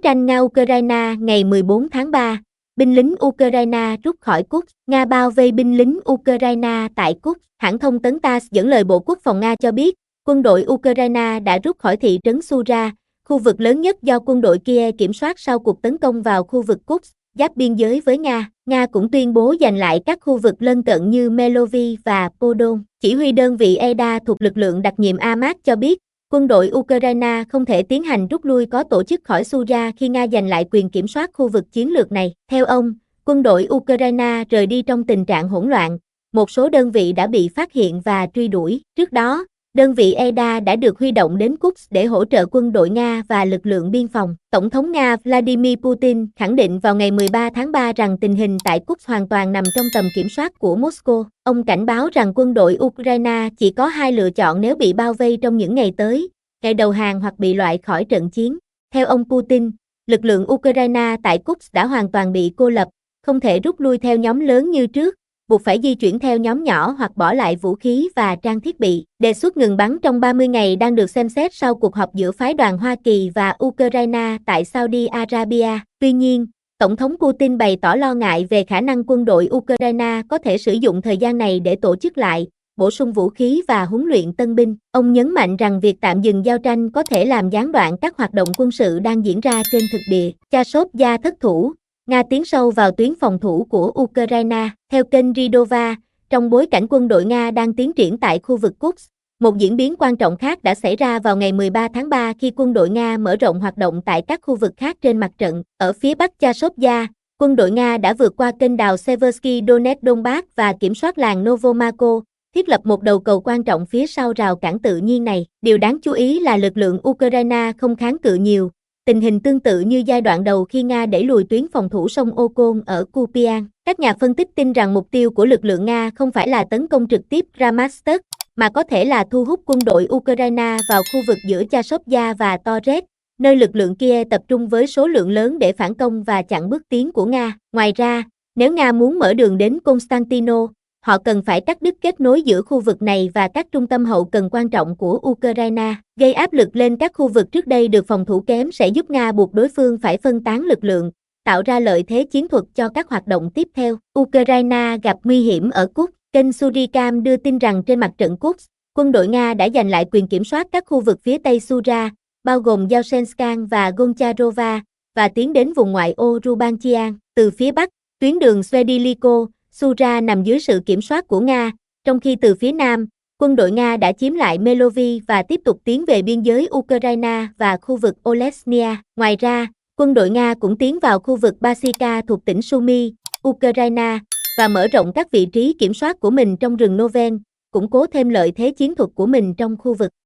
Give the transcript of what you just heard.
tranh Nga-Ukraine ngày 14 tháng 3, binh lính Ukraine rút khỏi Kursk, Nga bao vây binh lính Ukraine tại Kursk. Hãng thông tấn TASS dẫn lời Bộ Quốc phòng Nga cho biết, quân đội Ukraine đã rút khỏi thị trấn Sura, khu vực lớn nhất do quân đội Kiev kiểm soát sau cuộc tấn công vào khu vực Kursk, giáp biên giới với Nga. Nga cũng tuyên bố giành lại các khu vực lân cận như Melovy và Podol. Chỉ huy đơn vị EDA thuộc lực lượng đặc nhiệm Ahmad cho biết, quân đội Ukraine không thể tiến hành rút lui có tổ chức khỏi Sura khi Nga giành lại quyền kiểm soát khu vực chiến lược này. Theo ông, quân đội Ukraine rời đi trong tình trạng hỗn loạn, một số đơn vị đã bị phát hiện và truy đuổi. Trước đó, đơn vị EDA đã được huy động đến Kursk để hỗ trợ quân đội Nga và lực lượng biên phòng. Tổng thống Nga Vladimir Putin khẳng định vào ngày 13 tháng 3 rằng tình hình tại Kursk hoàn toàn nằm trong tầm kiểm soát của Moscow. Ông cảnh báo rằng quân đội Ukraine chỉ có hai lựa chọn nếu bị bao vây trong những ngày tới, ngày đầu hàng hoặc bị loại khỏi trận chiến. Theo ông Putin, lực lượng Ukraine tại Kursk đã hoàn toàn bị cô lập, không thể rút lui theo nhóm lớn như trước, buộc phải di chuyển theo nhóm nhỏ hoặc bỏ lại vũ khí và trang thiết bị. Đề xuất ngừng bắn trong 30 ngày đang được xem xét sau cuộc họp giữa phái đoàn Hoa Kỳ và Ukraine tại Saudi Arabia. Tuy nhiên, Tổng thống Putin bày tỏ lo ngại về khả năng quân đội Ukraine có thể sử dụng thời gian này để tổ chức lại, bổ sung vũ khí và huấn luyện tân binh. Ông nhấn mạnh rằng việc tạm dừng giao tranh có thể làm gián đoạn các hoạt động quân sự đang diễn ra trên thực địa. Chasovia thất thủ, Nga tiến sâu vào tuyến phòng thủ của Ukraine. Theo kênh Ridova, trong bối cảnh quân đội Nga đang tiến triển tại khu vực Kursk, một diễn biến quan trọng khác đã xảy ra vào ngày 13 tháng 3 khi quân đội Nga mở rộng hoạt động tại các khu vực khác trên mặt trận. Ở phía bắc Chasovia, quân đội Nga đã vượt qua kênh đào Seversky Donetsk Donbass và kiểm soát làng Novomarko, thiết lập một đầu cầu quan trọng phía sau rào cản tự nhiên này. Điều đáng chú ý là lực lượng Ukraine không kháng cự nhiều, tình hình tương tự như giai đoạn đầu khi Nga đẩy lùi tuyến phòng thủ sông Okol ở Kupian. Các nhà phân tích tin rằng mục tiêu của lực lượng Nga không phải là tấn công trực tiếp Kramatorsk, mà có thể là thu hút quân đội Ukraine vào khu vực giữa Chasovia và Torez, nơi lực lượng Kiev tập trung với số lượng lớn để phản công và chặn bước tiến của Nga. Ngoài ra, nếu Nga muốn mở đường đến Constantino, họ cần phải cắt đứt kết nối giữa khu vực này và các trung tâm hậu cần quan trọng của Ukraine. Gây áp lực lên các khu vực trước đây được phòng thủ kém sẽ giúp Nga buộc đối phương phải phân tán lực lượng, tạo ra lợi thế chiến thuật cho các hoạt động tiếp theo. Ukraine gặp nguy hiểm ở Kursk. Kênh Surikam đưa tin rằng trên mặt trận Kursk, quân đội Nga đã giành lại quyền kiểm soát các khu vực phía tây Sura, bao gồm Yaushenskan và Goncharova, và tiến đến vùng ngoại ô Rubanchian. Từ phía bắc, tuyến đường Svediliko, Sura nằm dưới sự kiểm soát của Nga, trong khi từ phía nam, quân đội Nga đã chiếm lại Melovy và tiếp tục tiến về biên giới Ukraine và khu vực Olesnia. Ngoài ra, quân đội Nga cũng tiến vào khu vực Basika thuộc tỉnh Sumy, Ukraine, và mở rộng các vị trí kiểm soát của mình trong rừng Noven, củng cố thêm lợi thế chiến thuật của mình trong khu vực.